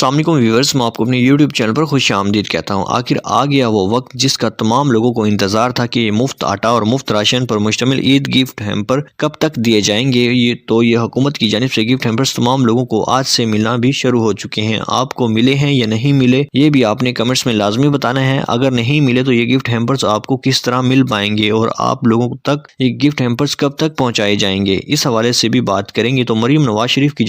السلام علیکم ویورز، میں آپ کو اپنے یوٹیوب چینل پر خوش آمدید کہتا ہوں۔ آخر آ گیا وہ وقت جس کا تمام لوگوں کو انتظار تھا کہ مفت آٹا اور مفت راشن پر مشتمل عید گفٹ ہیمپر کب تک دیے جائیں گے۔ یہ حکومت کی جانب سے گفٹ ہیمپرز تمام لوگوں کو آج سے ملنا بھی شروع ہو چکے ہیں۔ آپ کو ملے ہیں یا نہیں ملے، یہ بھی آپ نے کمنٹس میں لازمی بتانا ہے۔ اگر نہیں ملے تو یہ گفٹ ہیمپرز آپ کو کس طرح مل پائیں گے اور آپ لوگوں تک یہ گفٹ ہیمپرز کب تک پہنچائے جائیں گے، اس حوالے سے بھی بات کریں گے۔ تو مریم نواز شریف کی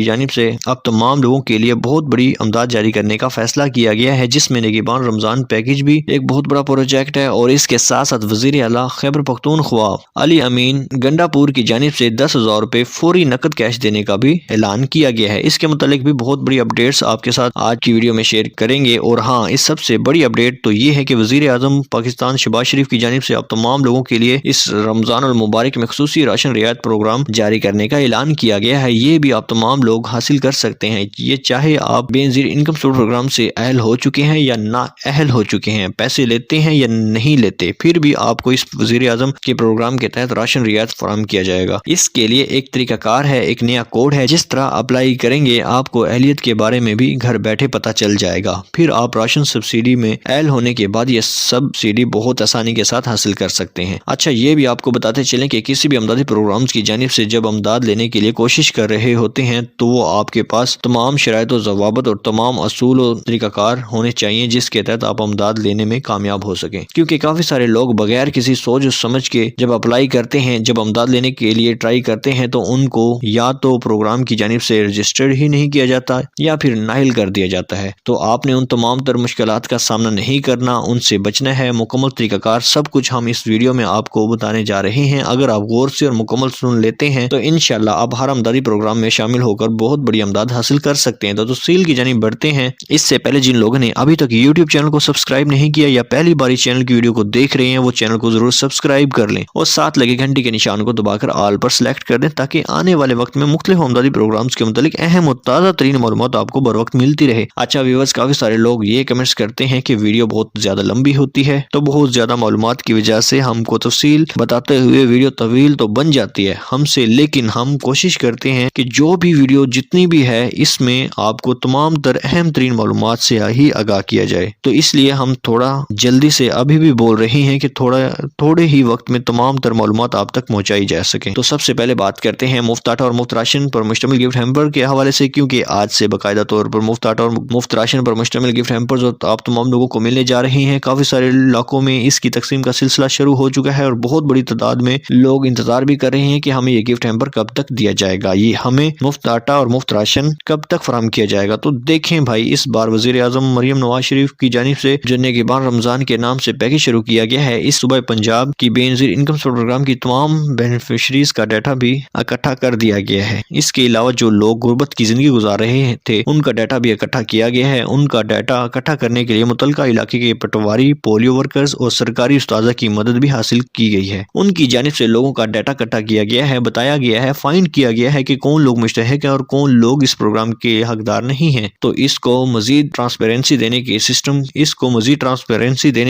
جانب سے اب تمام لوگوں کے لیے بہت بڑی امداد جاری کرنے کا فیصلہ کیا گیا ہے، جس میں نگہبان رمضان پیکیج بھی ایک بہت بڑا پروجیکٹ ہے، اور اس کے ساتھ ساتھ وزیر اعلیٰ خیبر پختونخوا علی امین گنڈا پور کی جانب سے 10,000 روپے فوری نقد کیش دینے کا بھی اعلان کیا گیا ہے۔ اس کے متعلق بھی بہت بڑی اپڈیٹس آپ کے ساتھ آج کی ویڈیو میں شیئر کریں گے۔ اور ہاں، اس سب سے بڑی اپڈیٹ تو یہ ہے کہ وزیر اعظم پاکستان شہباز شریف کی جانب سے اب تمام لوگوں کے لیے اس رمضان المبارک میں خصوصی راشن رعایت پروگرام جاری کرنے کا اعلان کیا گیا ہے۔ یہ بھی آپ تمام لوگ حاصل کر سکتے ہیں، یہ چاہے آپ بے نظیر انکم سپورٹ پروگرام سے اہل ہو چکے ہیں یا نا اہل ہو چکے ہیں، پیسے لیتے ہیں یا نہیں لیتے، پھر بھی آپ کو اس وزیر اعظم کے پروگرام کے تحت راشن رعایت فراہم کیا جائے گا۔ اس کے لیے ایک طریقہ کار ہے، ایک نیا کوڈ ہے، جس طرح اپلائی کریں گے آپ کو اہلیت کے بارے میں بھی گھر بیٹھے پتہ چل جائے گا۔ پھر آپ راشن سبسڈی میں اہل ہونے کے بعد یہ سبسڈی بہت آسانی کے ساتھ حاصل کر سکتے ہیں۔ اچھا، یہ بھی آپ کو بتاتے چلیں کہ کسی بھی امدادی پروگرامز کی جانب سے جب امداد لینے کے لیے کوشش کر رہے ہوتے ہیں تو وہ آپ کے پاس تمام شرائط و ضوابط اور تمام اصول و طریقہ کار ہونے چاہیے جس کے تحت آپ امداد لینے میں کامیاب ہو سکیں، کیونکہ کافی سارے لوگ بغیر کسی سوچ سمجھ کے جب اپلائی کرتے ہیں، جب امداد لینے کے لیے ٹرائی کرتے ہیں تو ان کو یا تو پروگرام کی جانب سے رجسٹرڈ ہی نہیں کیا جاتا یا پھر نااہل کر دیا جاتا ہے۔ تو آپ نے ان تمام تر مشکلات کا سامنا نہیں کرنا، ان سے بچنا ہے۔ مکمل طریقہ کار سب کچھ ہم اس ویڈیو میں آپ کو بتانے جا رہے ہیں۔ اگر آپ غور سے اور مکمل سن لیتے ہیں تو انشاءاللہ آپ ہر امدادی پروگرام میں شامل ہو کر بہت بڑی امداد حاصل کر سکتے ہیں۔ تو تفصیل کی جانب بڑھتے ہیں۔ اس سے پہلے جن لوگوں نے ابھی تک یوٹیوب چینل کو سبسکرائب نہیں کیا یا پہلی بار اس چینل کی ویڈیو کو دیکھ رہے ہیں، وہ چینل کو ضرور سبسکرائب کر لیں اور ساتھ لگے گھنٹی کے نشان کو دبا کر آل پر سلیکٹ کر دیں، تاکہ آنے والے وقت میں مختلف امدادی پروگرامز کے متعلق اہم اور تازہ ترین معلومات آپ کو بر وقت ملتی رہے۔ اچھا ویورز، کافی سارے لوگ یہ کمنٹس کرتے ہیں کہ ویڈیو بہت زیادہ لمبی ہوتی ہے، تو بہت زیادہ معلومات کی وجہ سے ہم کو تفصیل بتاتے ہوئے ویڈیو طویل تو بن جاتی ہے ہم سے، لیکن ہم کوشش کرتے ہیں کہ جو بھی ویڈیو جتنی بھی ہے اس میں آپ کو تمام تر اہم ترین معلومات سے ہی آگاہ کیا جائے۔ تو اس لیے ہم تھوڑا جلدی سے ابھی بھی بول رہے ہیں کہ تھوڑے ہی وقت میں تمام تر معلومات آپ تک پہنچائی جا سکیں۔ تو سب سے پہلے بات کرتے ہیں مفت آٹا اور مفت راشن پر مشتمل گفٹ ہیمپر کے حوالے سے، کیونکہ آج سے باقاعدہ طور پر مفت آٹا اور مفت راشن پر مشتمل گفٹ ہیمپرز آپ تمام لوگوں کو ملنے جا رہے ہیں۔ کافی سارے علاقوں میں اس کی تقسیم کا سلسلہ شروع ہو چکا ہے اور بہت بڑی تعداد میں لوگ انتظار بھی کر رہے ہیں کہ ہمیں یہ گفٹ ہیمپر کب تک دیا جائے گا، یہ ہمیں مفت آٹا اور مفت راشن کب تک فراہم کیا جائے گا۔ تو دیکھیں بھائی، اس بار وزیر اعظم مریم نواز شریف کی جانب سے جو نگہبان رمضان کے نام سے پیکیج شروع کیا گیا ہے، اس صوبہ پنجاب کی بے نظیر انکم سپورٹ پروگرام کی تمام بینیفیشریز کا ڈیٹا بھی اکٹھا کر دیا گیا ہے۔ اس کے علاوہ جو لوگ غربت کی زندگی گزار رہے تھے ان کا ڈیٹا بھی اکٹھا کیا گیا ہے۔ ان کا ڈیٹا اکٹھا کرنے کے لیے متعلقہ علاقے کے پٹواری، پولیو ورکرز اور سرکاری استاذہ کی مدد بھی حاصل کی گئی ہے۔ ان کی جانب سے لوگوں کا ڈیٹا اکٹھا کیا گیا ہے، بتایا گیا ہے، فائنڈ کیا گیا ہے کہ کون لوگ مستحق ہیں اور کون لوگ اس پروگرام کے حقدار نہیں ہیں۔ تو اس کو مزید ٹرانسپیرنسی دینے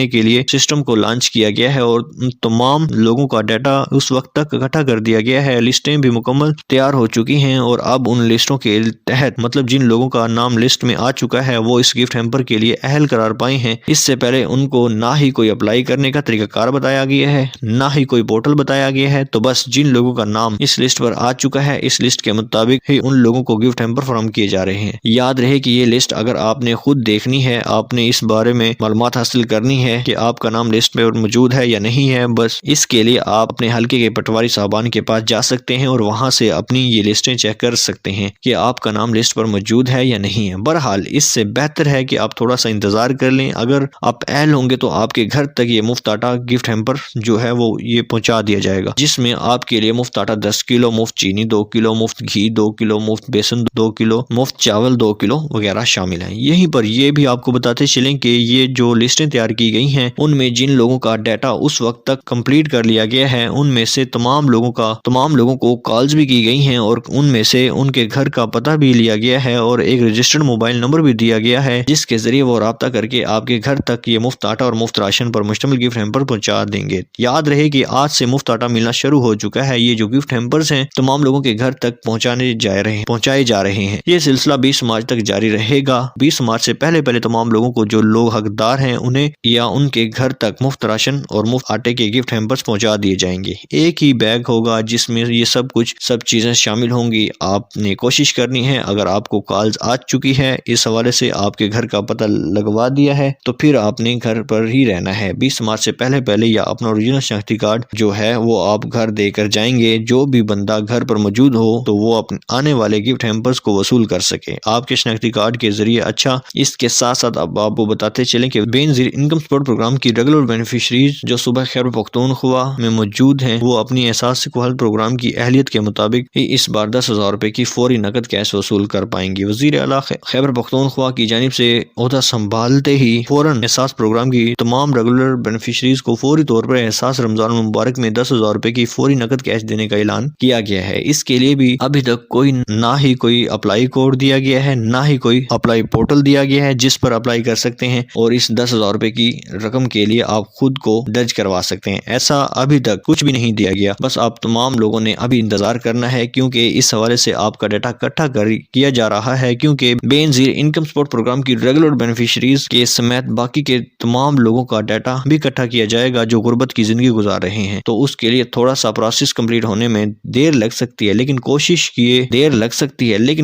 کے لیے سسٹم کو لانچ کیا گیا ہے اور تمام لوگوں کا ڈیٹا اس وقت تک اکٹھا کر دیا گیا ہے۔ لسٹیں بھی مکمل تیار ہو چکی ہیں اور اب ان لسٹوں کے تحت، مطلب جن لوگوں کا نام لسٹ میں آ چکا ہے وہ اس گفٹ ہیمپر کے لیے اہل قرار پائے ہیں، اس سے پہلے ان کو نہ ہی کوئی اپلائی کرنے کا طریقہ کار بتایا گیا ہے، نہ ہی کوئی پورٹل بتایا گیا ہے۔ تو بس جن لوگوں کا نام اس لسٹ پر آ چکا ہے، اس لسٹ کے مطابق ہی ان لوگوں کو گفٹ ہیمپر فراہم کیے جا رہے ہیں۔ یاد رہے کہ یہ لسٹ اگر آپ نے خود دیکھنی ہے، آپ نے اس بارے میں معلومات حاصل کرنی ہے کہ آپ کا نام لسٹ میں موجود ہے یا نہیں ہے، بس اس کے لیے آپ اپنے حلقے کے پٹواری صاحبان کے پاس جا سکتے ہیں اور وہاں سے اپنی یہ لسٹیں چیک کر سکتے ہیں کہ آپ کا نام لسٹ پر موجود ہے یا نہیں ہے۔ بہرحال اس سے بہتر ہے کہ آپ تھوڑا سا انتظار کر لیں۔ اگر آپ اہل ہوں گے تو آپ کے گھر تک یہ مفت آٹا گفٹ ہیمپر جو ہے وہ یہ پہنچا دیا جائے گا، جس میں آپ کے لیے مفت آٹا 10 کلو، مفت چینی 2 کلو، مفت گھی 2 کلو، مفت بیسن 2 کلو، مفت چاول 2 کلو وغیرہ شامل ہیں۔ یہیں پر یہ بھی آپ کو بتاتے چلیں کہ یہ جو لسٹیں تیار کی گئی ہیں ان میں جن لوگوں کا ڈیٹا اس وقت تک کمپلیٹ کر لیا گیا ہے ان میں سے تمام لوگوں کو کالز بھی کی گئی ہیں اور ان میں سے ان کے گھر کا پتہ بھی لیا گیا ہے اور ایک رجسٹرڈ موبائل نمبر بھی دیا گیا ہے جس کے ذریعے وہ رابطہ کر کے آپ کے گھر تک یہ مفت آٹا اور مفت راشن پر مشتمل گفٹ ہیمپر پہنچا دیں گے۔ یاد رہے کہ آج سے مفت آٹا ملنا شروع ہو چکا ہے۔ یہ جو گفٹ ہیمپرز ہیں تمام لوگوں کے گھر تک پہنچائے پہنچائے جا رہے ہیں۔ یہ سلسلہ 20 مارچ تک جاری رہے گا۔ 20 مارچ سے پہلے تمام لوگوں کو جو لوگ حقدار ہیں انہیں یا ان کے گھر تک مفت راشن اور مفت آٹے کے گفٹ ہیمپرز پہنچا دیے جائیں گے۔ ایک ہی بیگ ہوگا جس میں یہ سب چیزیں شامل ہوں گی۔ آپ نے کوشش کرنی ہے، اگر آپ کو کالز آ چکی ہے اس حوالے سے آپ کے گھر کا پتہ لگوا دیا ہے تو پھر آپ نے گھر پر ہی رہنا ہے۔ 20 مارچ سے پہلے یا اپنا اوریجنل شناختی کارڈ جو ہے وہ آپ گھر دے کر جائیں گے۔ جو بھی بندہ گھر پر موجود ہو تو وہ آنے والے گفٹ ہیمپرز کو وصول کر سکے آپ کے شناختی کارڈ کے ذریعے۔ اچھا، اس کے ساتھ ساتھ اب آپ کو بتاتے چلیں کہ بے نظیر انکم سپورٹ پروگرام کی ریگولر بینیفیشریز جو صوبہ خیبر پختونخوا میں موجود ہیں وہ اپنی احساس حل پروگرام کی اہلیت کے مطابق اس بار 10,000 روپے کی فوری نقد کیش وصول کر پائیں گی۔ وزیر اعلیٰ خیبر پختونخوا کی جانب سے عہدہ سنبھالتے ہی فوراً احساس پروگرام کی تمام ریگولر بینیفیشریز کو فوری طور پر احساس رمضان المبارک میں 10,000 روپے کی فوری نقد کیش دینے کا اعلان کیا گیا ہے۔ اس کے لیے بھی ابھی تک نہ ہی کوئی اپلائی کوڈ دیا گیا ہے، نہ ہی کوئی اپلائی پورٹل دیا گیا ہے جس پر اپلائی کر سکتے ہیں اور اس 10,000 روپے کی رقم کے لیے آپ خود کو درج کروا سکتے ہیں۔ ایسا ابھی تک کچھ بھی نہیں دیا گیا، بس آپ تمام لوگوں نے ابھی انتظار کرنا ہے کیونکہ اس حوالے سے آپ کا ڈیٹا اکٹھا کیا جا رہا ہے، کیونکہ بے نظیر انکم سپورٹ پروگرام کی ریگولر بینیفیشریز کے سمیت باقی کے تمام لوگوں کا ڈیٹا بھی اکٹھا کیا جائے گا جو غربت کی زندگی گزار رہے ہیں۔ تو اس کے لیے تھوڑا سا پروسیس کمپلیٹ ہونے میں دیر لگ سکتی ہے، لیکن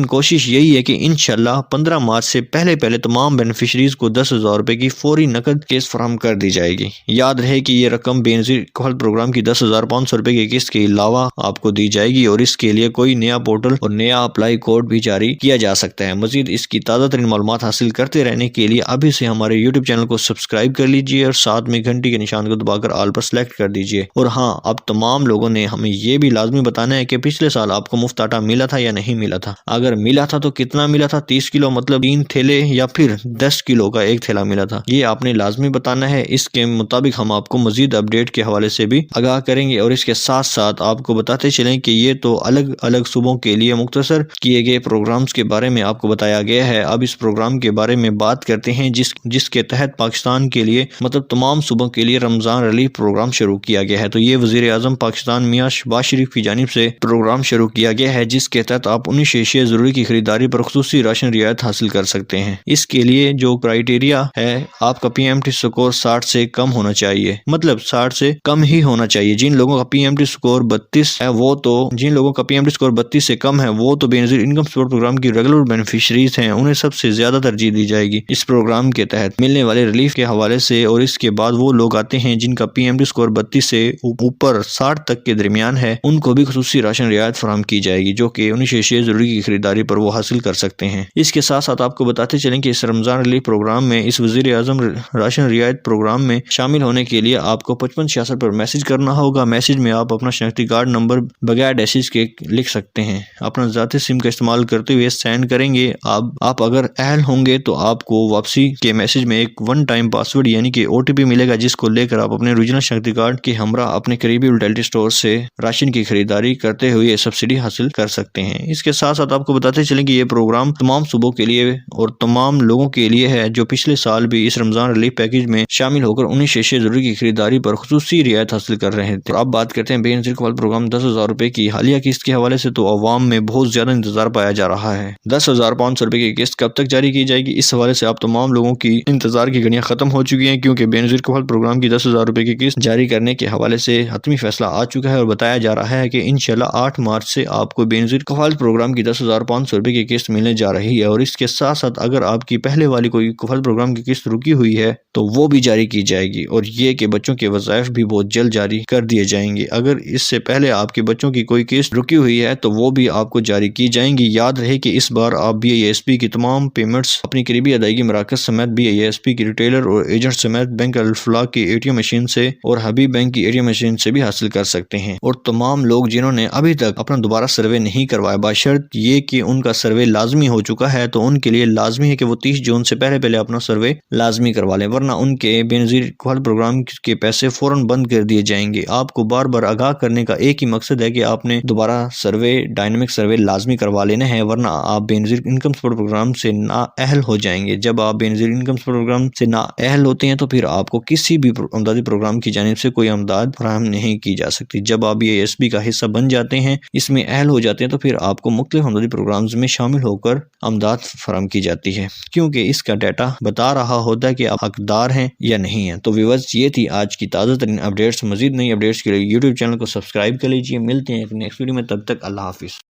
کوشش یہی ہے کہ انشاءاللہ 15 مارچ سے پہلے تمام بینیفیشریز کو 10,000 روپے کی فوری نقد قسط فراہم کر دی جائے گی۔ یاد رہے کہ یہ رقم بے نظیر کفالت پروگرام کی 10,500 روپے کی قسط کے علاوہ آپ کو دی جائے گی اور اس کے لیے کوئی نیا پورٹل اور نیا اپلائی کوڈ بھی جاری کیا جا سکتا ہے۔ مزید اس کی تازہ ترین معلومات حاصل کرتے رہنے کے لیے ابھی سے ہمارے یوٹیوب چینل کو سبسکرائب کر لیجئے اور ساتھ میں گھنٹی کے نشان کو دبا کر آل پر سلیکٹ کر دیجئے۔ اور ہاں، اب تمام لوگوں نے ہمیں یہ بھی لازمی بتانا ہے کہ پچھلے سال آپ کو مفت آٹا ملا تھا یا نہیں ملا تھا۔ اگر ملا تھا تو کتنا ملا تھا؟ 30 کلو مطلب 3 تھیلے یا پھر 10 کلو کا ایک تھیلا ملا تھا؟ یہ آپ نے لازمی بتانا ہے۔ اس کے مطابق ہم آپ کو مزید اپڈیٹ کے حوالے سے بھی آگاہ کریں گے اور اس کے ساتھ ساتھ آپ کو بتاتے چلیں کہ یہ تو الگ الگ صوبوں کے لیے مختصر کیے گئے پروگرامز کے بارے میں آپ کو بتایا گیا ہے۔ اب اس پروگرام کے بارے میں بات کرتے ہیں جس کے تحت پاکستان کے لیے مطلب تمام صوبوں کے لیے رمضان ریلیف پروگرام شروع کیا گیا ہے۔ تو یہ وزیر اعظم پاکستان میاں شہباز شریف کی جانب سے پروگرام شروع کیا گیا ہے جس کے تحت آپ 19 اشیاء ضروری کی خریداری پر خصوصی راشن رعایت حاصل کر سکتے ہیں۔ اس کے لیے جو کرائیٹیریا ہے، آپ کا پی ایم ٹی سکور 60 سے کم ہونا چاہیے، مطلب 60 سے کم ہی ہونا چاہیے۔ جن لوگوں کا پی ایم ٹی سکور 32 ہے وہ تو بے نظیر انکم سپورٹ پروگرام کی ریگولر بینیفیشریز ہیں، انہیں سب سے زیادہ ترجیح دی جائے گی اس پروگرام کے تحت ملنے والے ریلیف کے حوالے سے۔ اور اس کے بعد وہ لوگ آتے ہیں جن کا پی ایم ٹی سکور 32 سے اوپر 60 تک کے درمیان ہے، ان کو بھی خصوصی راشن رعایت فراہم کی جائے گی جو کہ 19 اشیاء ضروری کی خریداری پر وہ حاصل کر سکتے ہیں۔ اس کے ساتھ ساتھ آپ کو بتاتے چلیں کہ اس رمضان ریلیف پروگرام میں، اس وزیر اعظم راشن رعایت پروگرام میں شامل ہونے کے لیے آپ کو 5566 پر میسج کرنا ہوگا۔ میسج میں آپ اپنا شناختی کارڈ نمبر بغیر ڈیشز کے لکھ سکتے ہیں، اپنا ذاتی سم کا استعمال کرتے ہوئے سینڈ کریں گے۔ آپ اگر اہل ہوں گے تو آپ کو واپسی کے میسج میں ایک ون ٹائم پاسورڈ یعنی کہ OTP ملے گا جس کو لے کر آپ اپنے اوریجنل شناختی کارڈ کے ہمراہ اپنے قریبی ریٹیل اسٹور سے راشن کی خریداری کرتے ہوئے سبسڈی حاصل کر سکتے ہیں۔ اس کے ساتھ ساتھ آپ کو بتاتے چلیں کہ یہ پروگرام تمام صوبوں کے لیے اور تمام لوگوں کے لیے ہے جو پچھلے سال بھی اس رمضان ریلیف پیکیج میں شامل ہو کر 19 اشیاء ضروری کی خریداری پر خصوصی رعایت حاصل کر رہے تھے۔ اب بات کرتے ہیں بے نظیر کفالت پروگرام 10,000 روپے کی حالیہ قسط کے حوالے سے، تو عوام میں بہت زیادہ انتظار پایا جا رہا ہے۔ 10,500 روپے کی قسط کب تک جاری کی جائے گی؟ اس حوالے سے آپ تمام لوگوں کی انتظار کی گھڑیاں ختم ہو چکی ہیں، کیونکہ بے نظیر کفالت پروگرام کی 10,000 روپے کی قسط جاری کرنے کے حوالے سے حتمی فیصلہ آ چکا ہے اور بتایا جا رہا ہے کہ انشاءاللہ 8 مارچ سے آپ کو بے نظیر کفالت پروگرام کی 10,500 روپے کی قسط ملنے جا رہی ہے۔ اور اس کے ساتھ ساتھ اگر آپ کی پہلے والی کوئی کفالت پروگرام کی قسط رکی ہوئی ہے تو وہ بھی جاری کی جائے گی، اور یہ کہ بچوں کے وظائف بھی بہت جلد جاری کر دیے جائیں گے۔ اگر اس سے پہلے آپ کے بچوں کی کوئی قسط رکی ہوئی ہے تو وہ بھی آپ کو جاری کی جائیں گی۔ یاد رہے کہ اس بار آپ BISP کی تمام پیمنٹس اپنی قریبی ادائیگی مراکز سمیت BISP کی ریٹیلر اور ایجنٹ سمیت بینک الفلاح کی ATM مشین سے اور حبیب بینک کی ATM مشین سے بھی حاصل کر سکتے ہیں۔ اور تمام لوگ جنہوں نے ابھی تک اپنا دوبارہ سروے نہیں کروایا، بشرط یہ کہ ان کا سروے لازمی ہو چکا ہے، تو ان کے لیے لازمی ہے کہ وہ 30 جون سے پہلے اپنا سروے لازمی کروا لیں، ورنہ ان کے بے نظیر کفالت پروگرام کے پیسے فوراً بند کر دیے جائیں گے۔ آپ کو بار بار آگاہ کرنے کا ایک ہی مقصد ہے کہ آپ نے دوبارہ سروے، ڈائنامک سروے لازمی کروا لینا ہے، ورنہ آپ بے نظیر انکم سپورٹ پروگرام سے نااہل ہو جائیں گے۔ جب آپ بے نظیر انکم سپورٹ پروگرام سے نااہل ہوتے ہیں تو پھر آپ کو کسی بھی امدادی پروگرام کی جانب سے کوئی امداد فراہم نہیں کی جا سکتی۔ جب آپ BISP کا حصہ بن جاتے ہیں، اس میں اہل ہو جاتے ہیں، تو پھر آپ کو مختلف امدادی پروگرامز میں شامل ہو کر امداد فراہم کی جاتی ہے، کیونکہ اس کا ڈیٹا بتا رہا ہوتا ہے کہ آپ حقدار ہیں یا نہیں ہیں۔ تو ویورز، یہ تھی آج کی تازہ ترین اپڈیٹس۔ مزید نئی اپڈیٹس کے لیے یوٹیوب چینل کو سبسکرائب کر لیجیے۔ ملتے ہیں ایک نیکسٹ ویڈیو میں، تب تک اللہ حافظ۔